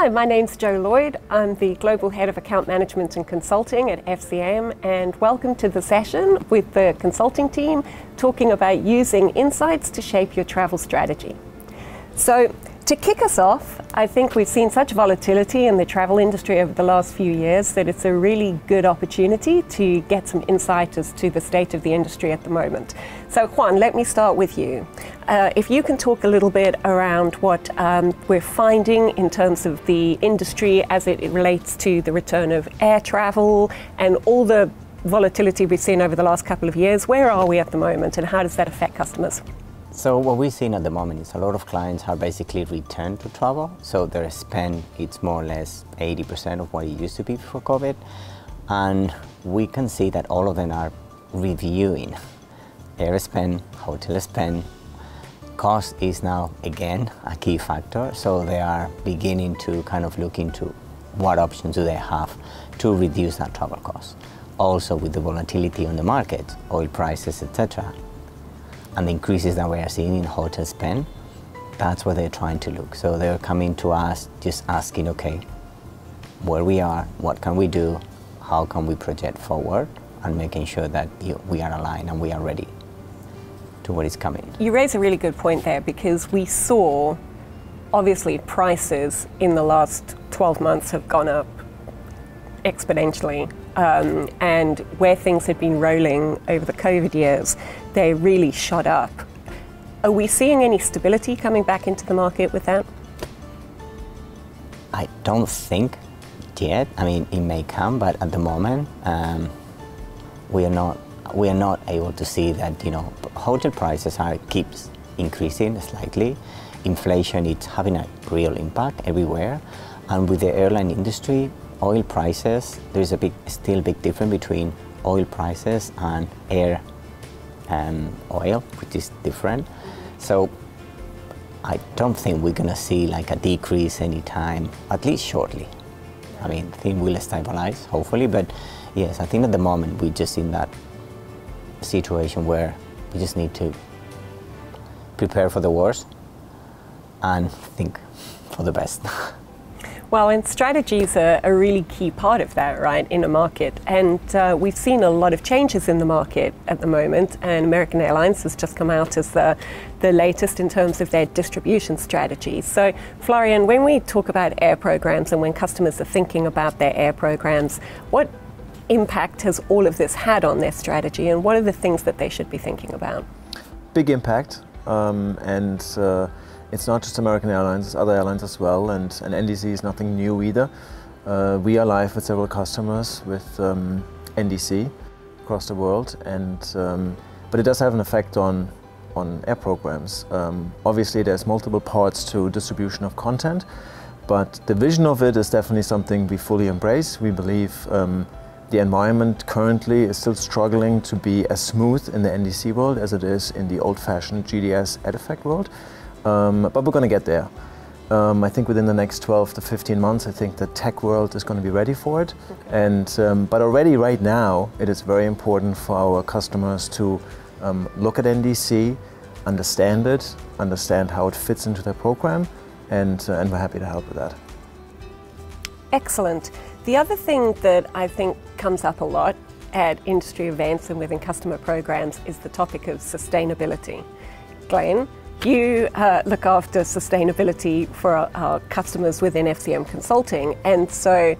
Hi, my name's Jo Lloyd. I'm the Global Head of Account Management and Consulting at FCM, and welcome to the session with the consulting team talking about using insights to shape your travel strategy. So, to kick us off, I think we've seen such volatility in the travel industry over the last few years that it's a really good opportunity to get some insight as to the state of the industry at the moment. So Juan, let me start with you. If you can talk a little bit around what we're finding in terms of the industry as it relates to the return of air travel and all the volatility we've seen over the last couple of years, where are we at the moment and how does that affect customers? So what we're seeing at the moment is a lot of clients are basically returned to travel. So their spend, it's more or less 80% of what it used to be before COVID. And we can see that all of them are reviewing air spend, hotel spend. Cost is now, again, a key factor. So they are beginning to kind of look into what options do they have to reduce that travel cost. Also with the volatility on the market, oil prices, etc., and the increases that we are seeing in hotel spend, that's where they're trying to look. So they're coming to us just asking, okay, where we are, what can we do, how can we project forward, and making sure that we are aligned and we are ready to what is coming. You raise a really good point there, because we saw, obviously, prices in the last 12 months have gone up exponentially. And where things had been rolling over the COVID years, they really shot up. Are we seeing any stability coming back into the market with that? I don't think yet. I mean, it may come, but at the moment, we are not able to see that. Hotel prices keeps increasing slightly. Inflation is having a real impact everywhere, and with the airline industry, oil prices, there's still big difference between oil prices and air oil, which is different. So I don't think we're gonna see like a decrease anytime, at least shortly. I mean, things will stabilize, hopefully, but yes, I think at the moment we're just in that situation where we just need to prepare for the worst and think for the best. Well, and strategies are a really key part of that, right, in a market. And we've seen a lot of changes in the market at the moment, and American Airlines has just come out as the latest in terms of their distribution strategy. So, Florian, when we talk about air programs and when customers are thinking about their air programs, what impact has all of this had on their strategy, and what are the things that they should be thinking about? Big impact, it's not just American Airlines, it's other airlines as well, and NDC is nothing new either. We are live with several customers with NDC across the world, but it does have an effect on air programs. Obviously there's multiple parts to distribution of content, but the vision of it is definitely something we fully embrace. We believe the environment currently is still struggling to be as smooth in the NDC world as it is in the old-fashioned GDS EDIFACT world. But we're going to get there. I think within the next 12 to 15 months, I think the tech world is going to be ready for it. Okay. But already right now, it is very important for our customers to look at NDC, understand it, understand how it fits into their program, and we're happy to help with that. Excellent. The other thing that I think comes up a lot at industry events and within customer programs is the topic of sustainability. Glenn, you look after sustainability for our customers within FCM Consulting, and so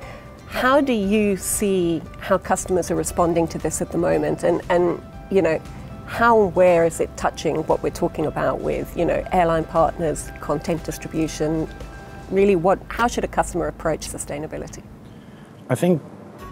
how do you see how customers are responding to this at the moment, and where is it touching what we're talking about with airline partners, content distribution? Really, how should a customer approach sustainability? I think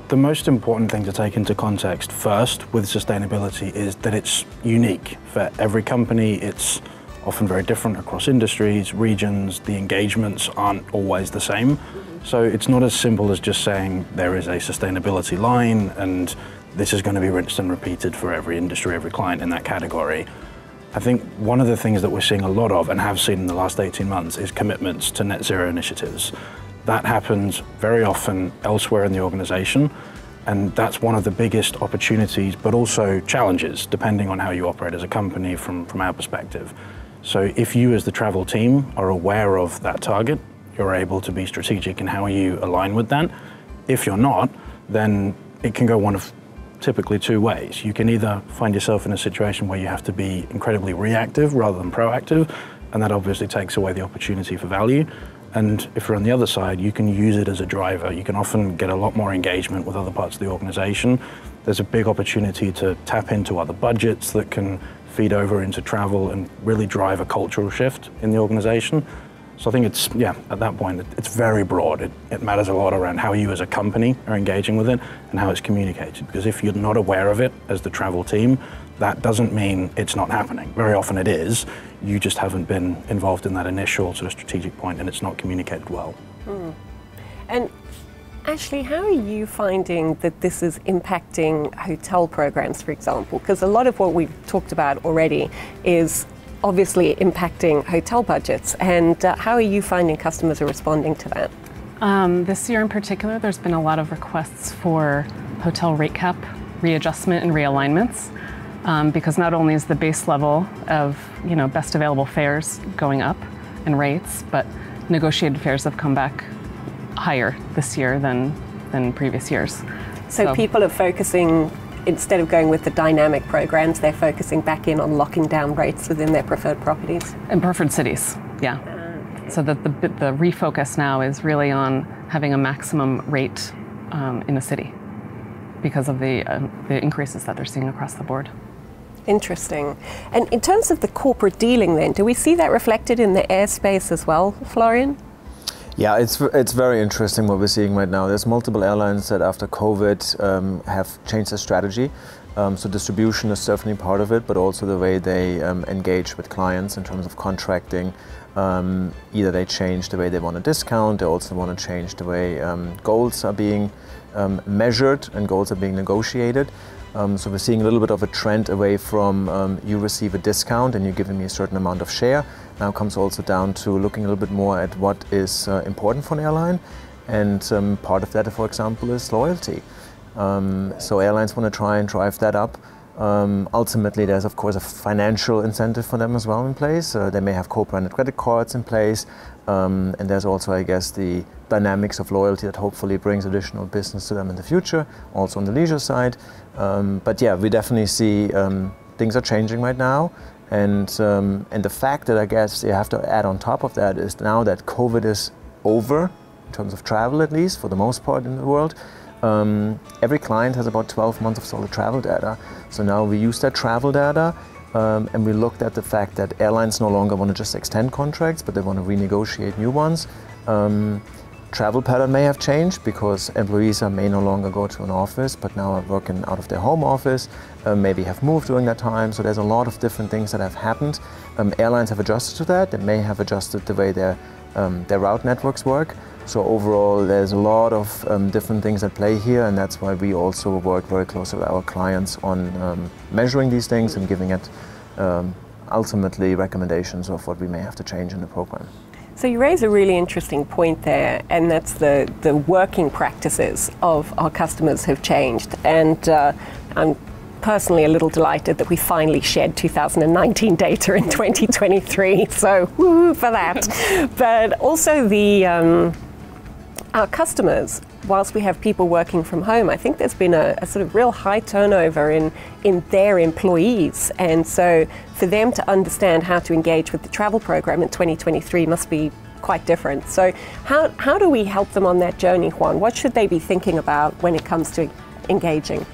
the most important thing to take into context first with sustainability is that it's unique for every company. It's often very different across industries, regions. The engagements aren't always the same. So it's not as simple as just saying there is a sustainability line and this is going to be rinsed and repeated for every industry, every client in that category. I think one of the things that we're seeing a lot of and have seen in the last 18 months is commitments to net zero initiatives. That happens very often elsewhere in the organization, and that's one of the biggest opportunities, but also challenges, depending on how you operate as a company from our perspective. So if you as the travel team are aware of that target, you're able to be strategic in how you align with that. If you're not, then it can go one of typically two ways. You can either find yourself in a situation where you have to be incredibly reactive rather than proactive, and that obviously takes away the opportunity for value. And if you're on the other side, you can use it as a driver. You can often get a lot more engagement with other parts of the organization. There's a big opportunity to tap into other budgets that can feed over into travel and really drive a cultural shift in the organization. So I think it's, at that point, it's very broad. It matters a lot around how you as a company are engaging with it and how it's communicated. Because if you're not aware of it as the travel team, that doesn't mean it's not happening. Very often it is. You just haven't been involved in that initial sort of strategic point and it's not communicated well. And Ashley, how are you finding that this is impacting hotel programs, for example? Because a lot of what we've talked about already is obviously impacting hotel budgets. And how are you finding customers are responding to that? This year in particular, there's been a lot of requests for hotel rate cap readjustment and realignments. Because not only is the base level of best available fares going up in rates, but negotiated fares have come back higher this year than previous years. So people are focusing, instead of going with the dynamic programs, they're focusing back in on locking down rates within their preferred properties? In preferred cities, yeah. Okay. So that the refocus now is really on having a maximum rate in a city because of the increases that they're seeing across the board. Interesting. And in terms of the corporate dealing then, do we see that reflected in the airspace as well, Florian? Yeah, it's very interesting what we're seeing right now. There's multiple airlines that after COVID have changed their strategy. So distribution is certainly part of it, but also the way they engage with clients in terms of contracting. Either they change the way they want to discount, they also want to change the way goals are being measured and goals are being negotiated. So we're seeing a little bit of a trend away from you receive a discount and you're giving me a certain amount of share. Now comes also down to looking a little bit more at what is important for an airline. And part of that, for example, is loyalty. So airlines want to try and drive that up. Ultimately, there's of course a financial incentive for them as well in place. They may have co-branded credit cards in place. And there's also, I guess, the dynamics of loyalty that hopefully brings additional business to them in the future, also on the leisure side. But yeah, we definitely see things are changing right now. And the fact that I guess you have to add on top of that is now that COVID is over, in terms of travel at least, for the most part in the world, every client has about 12 months of solid travel data. So now we use that travel data and we looked at the fact that airlines no longer want to just extend contracts, but they want to renegotiate new ones. Travel pattern may have changed because employees may no longer go to an office, but now are working out of their home office, maybe have moved during that time. So there's a lot of different things that have happened. Airlines have adjusted to that. They may have adjusted the way their route networks work. So overall, there's a lot of different things at play here, and that's why we also work very closely with our clients on measuring these things and giving it ultimately recommendations of what we may have to change in the program. So you raise a really interesting point there, and that's the working practices of our customers have changed. And I'm personally a little delighted that we finally shed 2019 data in 2023, so woo for that. But also our customers, whilst we have people working from home, I think there's been a sort of real high turnover in their employees. And so for them to understand how to engage with the travel program in 2023 must be quite different. So how do we help them on that journey, Juan? What should they be thinking about when it comes to engaging?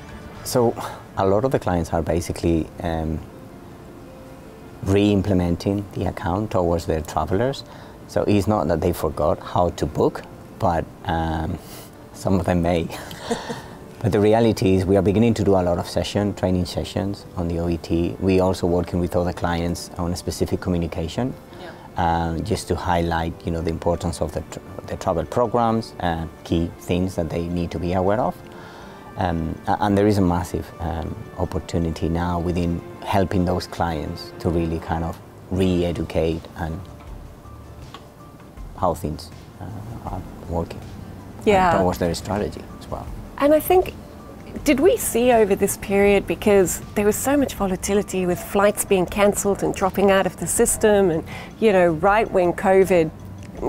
So a lot of the clients are basically re-implementing the account towards their travelers. So it's not that they forgot how to book, but some of them may. But the reality is we are beginning to do a lot of training sessions on the OET. We also working with other clients on a specific communication, just to highlight, the importance of the travel programs, key things that they need to be aware of. And there is a massive opportunity now within helping those clients to really kind of re-educate and how things are working towards their strategy as well. And I think, did we see over this period, because there was so much volatility with flights being cancelled and dropping out of the system, and right when COVID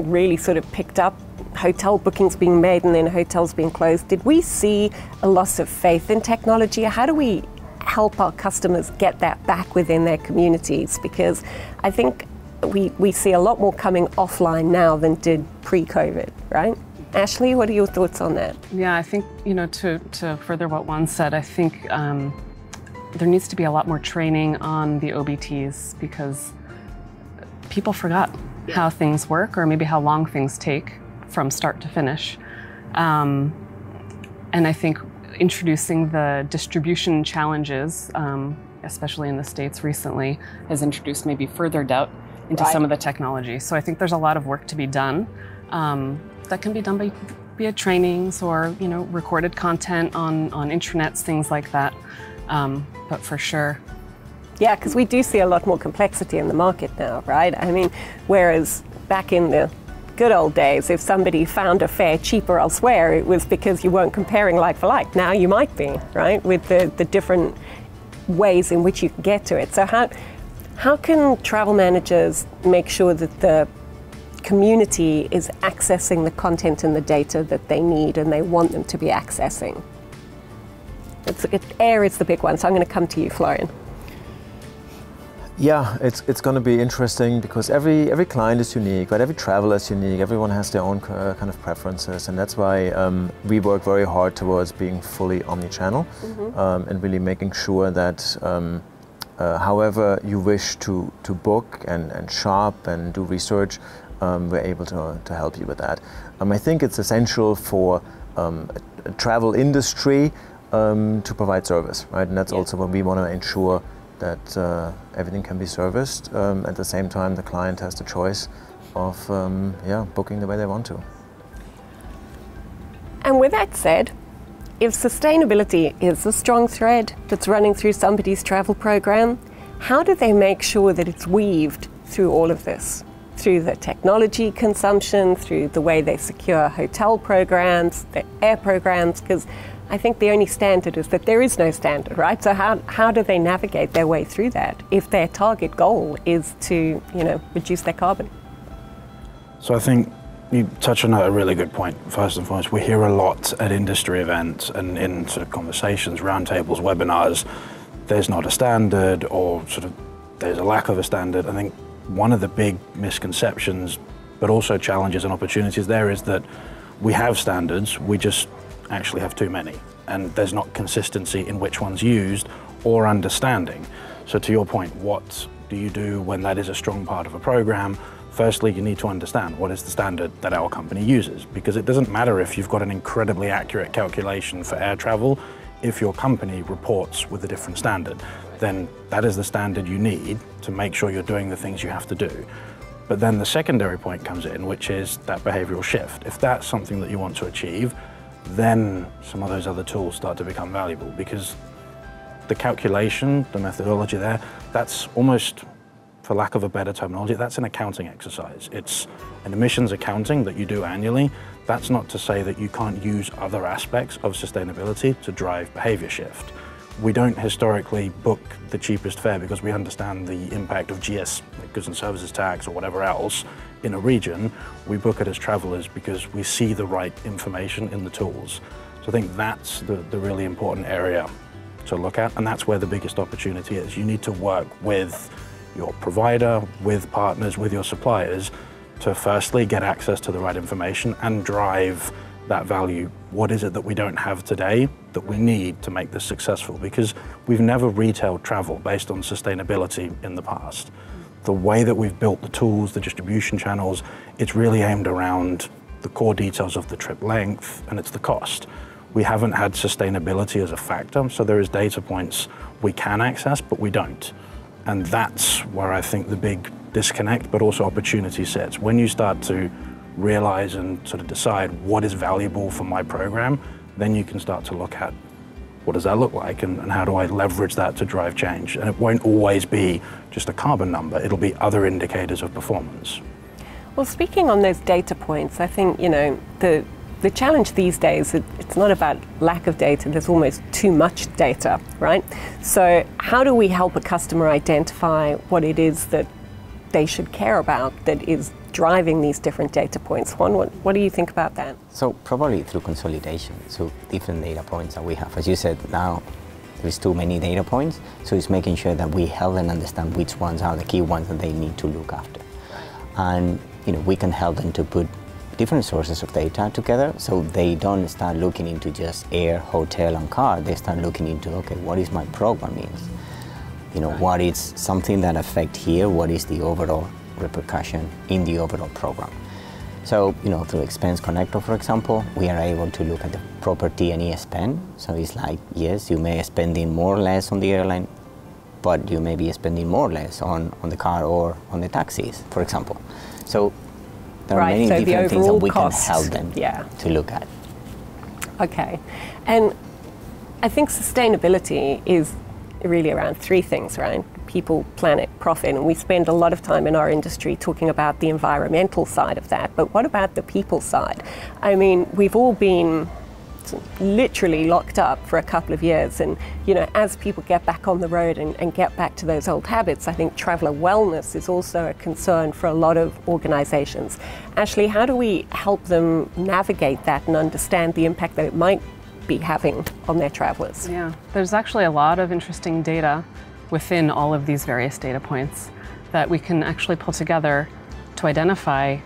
really sort of picked up, hotel bookings being made and then hotels being closed, did we see a loss of faith in technology? How do we help our customers get that back within their communities? Because I think we see a lot more coming offline now than did pre-COVID, right? Ashley, what are your thoughts on that? Yeah, I think, to further what Juan said, I think there needs to be a lot more training on the OBTs, because people forgot how things work, or maybe how long things take from start to finish. And I think introducing the distribution challenges, especially in the States recently, has introduced maybe further doubt into some of the technology. So I think there's a lot of work to be done that can be done via trainings or recorded content on intranets, things like that. But for sure. Yeah, because we do see a lot more complexity in the market now, right? I mean, whereas back in the good old days, if somebody found a fare cheaper elsewhere, it was because you weren't comparing like for like. Now you might be, right, with the different ways in which you can get to it. So how can travel managers make sure that the community is accessing the content and the data that they need and they want them to be accessing? Air is the big one, so I'm going to come to you, Florian. Yeah, it's going to be interesting because every client is unique, right? Every traveler is unique. Everyone has their own kind of preferences, and that's why we work very hard towards being fully omni-channel and really making sure that however you wish to book and shop and do research, we're able to help you with that. I think it's essential for a travel industry to provide service, right? And that's also when we want to ensure that everything can be serviced. At the same time, the client has the choice of booking the way they want to. And with that said, if sustainability is a strong thread that's running through somebody's travel program, how do they make sure that it's weaved through all of this? Through the technology consumption, through the way they secure hotel programs, their air programs, because I think the only standard is that there is no standard, right? So how do they navigate their way through that if their target goal is to, reduce their carbon? So I think you touch on a really good point. First and foremost, we hear a lot at industry events and in sort of conversations, roundtables, webinars, there's not a standard, or sort of there's a lack of a standard. I think one of the big misconceptions, but also challenges and opportunities there, is that we have standards, we just actually have too many, and there's not consistency in which one's used or understanding. So to your point, what do you do when that is a strong part of a program? Firstly, you need to understand what is the standard that our company uses, because it doesn't matter if you've got an incredibly accurate calculation for air travel. If your company reports with a different standard, then that is the standard you need to make sure you're doing the things you have to do. But then the secondary point comes in, which is that behavioral shift. If that's something that you want to achieve, then some of those other tools start to become valuable, because the calculation, the methodology there, that's almost, for lack of a better terminology, that's an accounting exercise. It's an emissions accounting that you do annually. That's not to say that you can't use other aspects of sustainability to drive behavior shift. We don't historically book the cheapest fare because we understand the impact of GS, like goods and services tax, or whatever else in a region. We book it as travelers because we see the right information in the tools. So I think that's the really important area to look at, and that's where the biggest opportunity is. You need to work with your provider, with partners, with your suppliers, to firstly get access to the right information and drive that value. What is it that we don't have today that we need to make this successful? Because we've never retailed travel based on sustainability in the past. The way that we've built the tools, the distribution channels, it's really aimed around the core details of the trip length, and it's the cost. We haven't had sustainability as a factor, so there is data points we can access, but we don't. And that's where I think the big disconnect, but also opportunity sits. When you start to realize and sort of decide what is valuable for my program, then you can start to look at what does that look like, and how do I leverage that to drive change. And it won't always be just a carbon number, it'll be other indicators of performance. Well, speaking on those data points, I think, the challenge these days, it's not about lack of data, there's almost too much data, right? So how do we help a customer identify what it is that they should care about that is driving these different data points? Juan, what do you think about that? So probably through consolidation, so different data points that we have. As you said, now there's too many data points, so it's making sure that we help them understand which ones are the key ones that they need to look after. And we can help them to put different sources of data together, so they don't start looking into just air, hotel, and car. They start looking into, okay, what is my program means? What is something that affects here? What is the overall repercussion in the overall program? So, through Expense Connector, for example, we are able to look at the proper T&E spend. So it's like, yes, you may be spending more or less on the airline, but you may be spending more or less on the car or on the taxis, for example. So there are many different things that we can help them to look at. Okay. And I think sustainability is really around three things, right? People, planet, profit. And we spend a lot of time in our industry talking about the environmental side of that. But what about the people side? I mean, we've all been literally locked up for a couple of years, and as people get back on the road and get back to those old habits, I think traveller wellness is also a concern for a lot of organisations. Ashley, how do we help them navigate that and understand the impact that it might be having on their travellers? Yeah, there's actually a lot of interesting data within all of these various data points that we can actually pull together to identify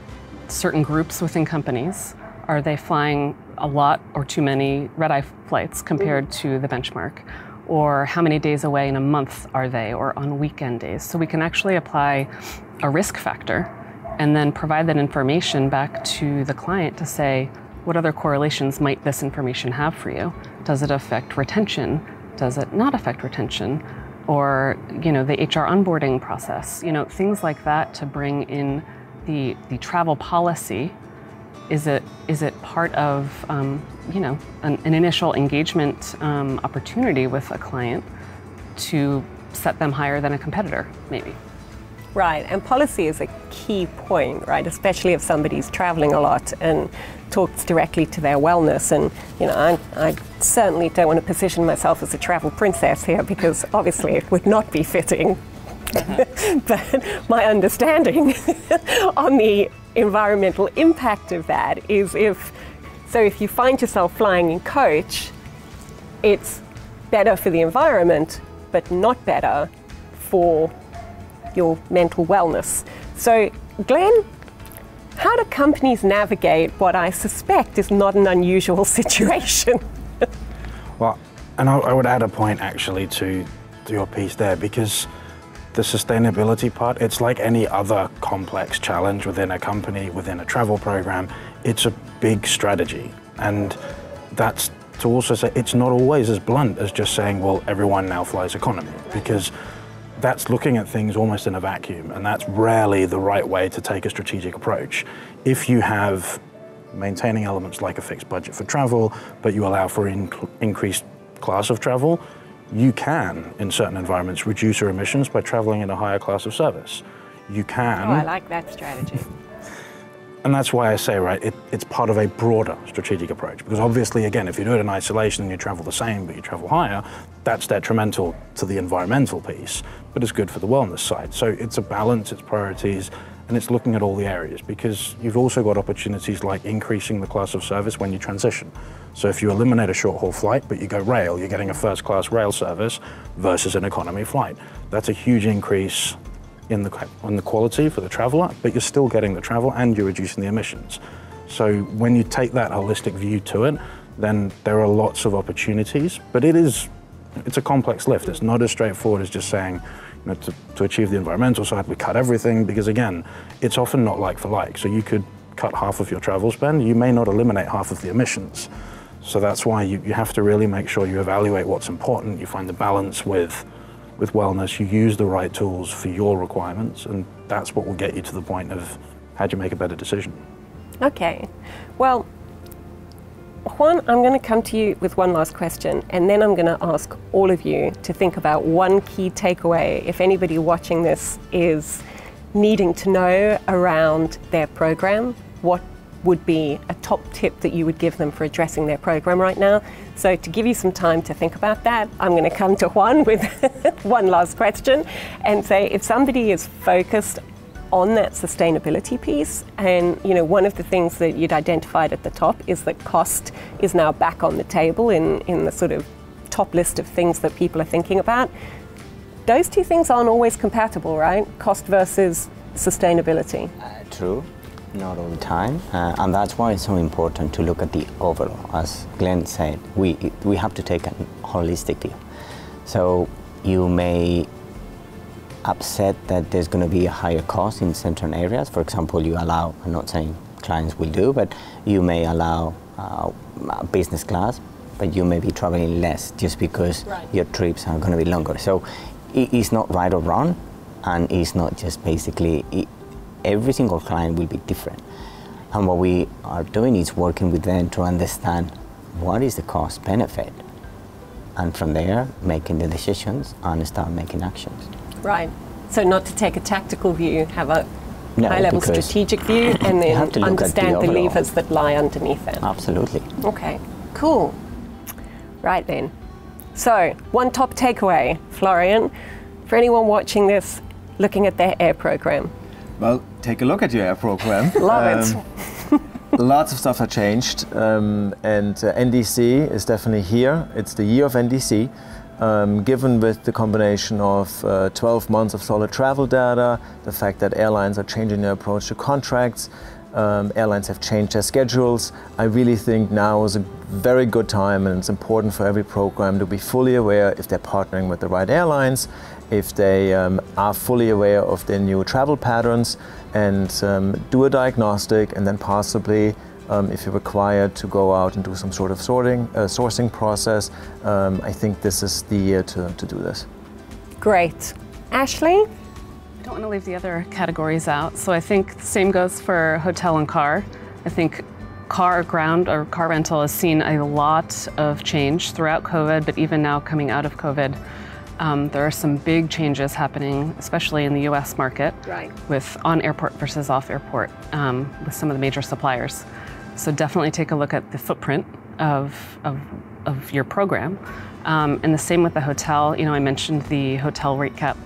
certain groups within companies. Are they flying a lot or too many red-eye flights compared to the benchmark? Or how many days away in a month are they, or on weekend days? So we can actually apply a risk factor and then provide that information back to the client to say, what other correlations might this information have for you? Does it affect retention? Does it not affect retention? Or the HR onboarding process, things like that to bring in the travel policy. Is it part of an initial engagement opportunity with a client to set them higher than a competitor, maybe? Right, and policy is a key point, right? Especially if somebody's traveling a lot and talks directly to their wellness. And I certainly don't want to position myself as a travel princess here, because obviously it would not be fitting. But my understanding on the environmental impact of that is if you find yourself flying in coach, it's better for the environment, but not better for your mental wellness. So, Glenn, how do companies navigate what I suspect is not an unusual situation? Well, and I would add a point actually to your piece there, because the sustainability part, it's like any other complex challenge within a company, within a travel program. It's a big strategy. And that's to also say it's not always as blunt as just saying, well, everyone now flies economy, because that's looking at things almost in a vacuum, and that's rarely the right way to take a strategic approach. If you have maintaining elements like a fixed budget for travel, but you allow for increased class of travel, you can, in certain environments, reduce your emissions by traveling in a higher class of service. You can. Oh, I like that strategy. And that's why I say, right, it's part of a broader strategic approach. Because obviously, again, if you do it in isolation and you travel the same, but you travel higher, that's detrimental to the environmental piece, but it's good for the wellness side. So it's a balance, it's priorities, and it's looking at all the areas, because you've also got opportunities like increasing the class of service when you transition. So if you eliminate a short-haul flight, but you go rail, you're getting a first-class rail service versus an economy flight. That's a huge increase in the quality for the traveller, but you're still getting the travel and you're reducing the emissions. So when you take that holistic view to it, then there are lots of opportunities, but it's a complex lift. It's not as straightforward as just saying, to achieve the environmental side, we cut everything, because again, it's often not like for like. So you could cut half of your travel spend, you may not eliminate half of the emissions. So that's why you have to really make sure you evaluate what's important, you find the balance with wellness, you use the right tools for your requirements, and that's what will get you to the point of how do you make a better decision. Okay, well, Juan, I'm going to come to you with one last question, and then I'm going to ask all of you to think about one key takeaway if anybody watching this is needing to know around their program. What would be a top tip that you would give them for addressing their program right now? So to give you some time to think about that, I'm going to come to Juan with one last question and say, if somebody is focused on that sustainability piece. And one of the things that you'd identified at the top is that cost is now back on the table in the sort of top list of things that people are thinking about. Those two things aren't always compatible, right? Cost versus sustainability. True, not all the time, and that's why it's so important to look at the overall. As Glenn said, we have to take a holistic view. So you may upset that there's going to be a higher cost in certain areas. For example, you allow, I'm not saying clients will do, but you may allow business class, but you may be traveling less just because your trips are going to be longer. So it's not right or wrong, and it's not just basically, every single client will be different. And what we are doing is working with them to understand what is the cost benefit, and from there making the decisions and start making actions. Right. So not to take a tactical view, have a high-level strategic view, and then understand the levers that lie underneath it. Absolutely. Okay, cool. Right then. So, one top takeaway, Florian, for anyone watching this, looking at their air program. Well, take a look at your air program. Love it. Lots of stuff have changed, and NDC is definitely here. It's the year of NDC. Given with the combination of 12 months of solid travel data, the fact that airlines are changing their approach to contracts, airlines have changed their schedules, I really think now is a very good time, and it's important for every program to be fully aware if they're partnering with the right airlines, if they are fully aware of their new travel patterns, and do a diagnostic, and then possibly if you're required to go out and do some sort of sourcing process, I think this is the year to do this. Great. Ashley? I don't want to leave the other categories out, so I think the same goes for hotel and car. I think car rental has seen a lot of change throughout COVID, but even now coming out of COVID. There are some big changes happening, especially in the US market, with on-airport versus off-airport with some of the major suppliers. So definitely take a look at the footprint of your program. And the same with the hotel. I mentioned the hotel rate cap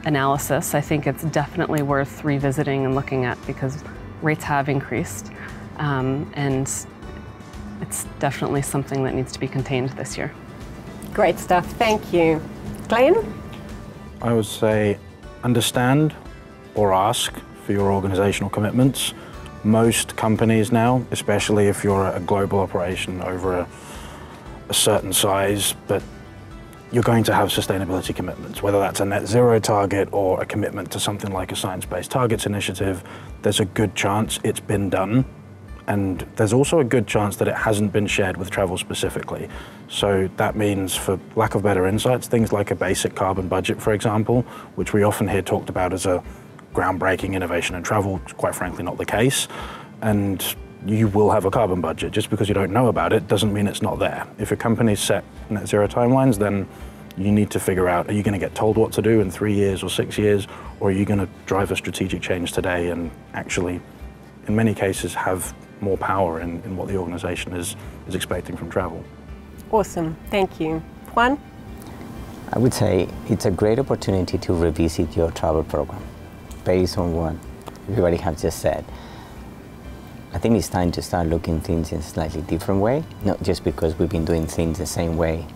analysis. I think it's definitely worth revisiting and looking at because rates have increased. And it's definitely something that needs to be contained this year. Great stuff, thank you. Glenn? I would say understand or ask for your organizational commitments. Most companies now, especially if you're a global operation over a certain size, but you're going to have sustainability commitments, whether that's a net zero target or a commitment to something like a science-based targets initiative. There's a good chance it's been done, and there's also a good chance that it hasn't been shared with travel specifically. So that means, for lack of better insights, things like a basic carbon budget, for example, which we often hear talked about as a groundbreaking innovation in travel, is quite frankly not the case. And you will have a carbon budget. Just because you don't know about it doesn't mean it's not there. If a company's set net zero timelines, then you need to figure out, are you going to get told what to do in 3 years or 6 years, or are you going to drive a strategic change today and actually, in many cases, have more power in what the organization is expecting from travel? Awesome, thank you. Juan? I would say it's a great opportunity to revisit your travel program based on what everybody has just said. I think it's time to start looking things in a slightly different way, not just because we've been doing things the same way.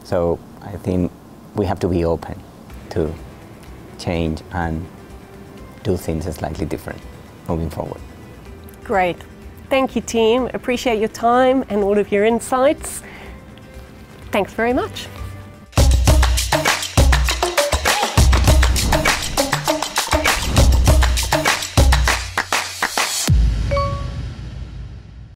So I think we have to be open to change and do things slightly different moving forward. Great. Thank you, team. Appreciate your time and all of your insights. Thanks very much.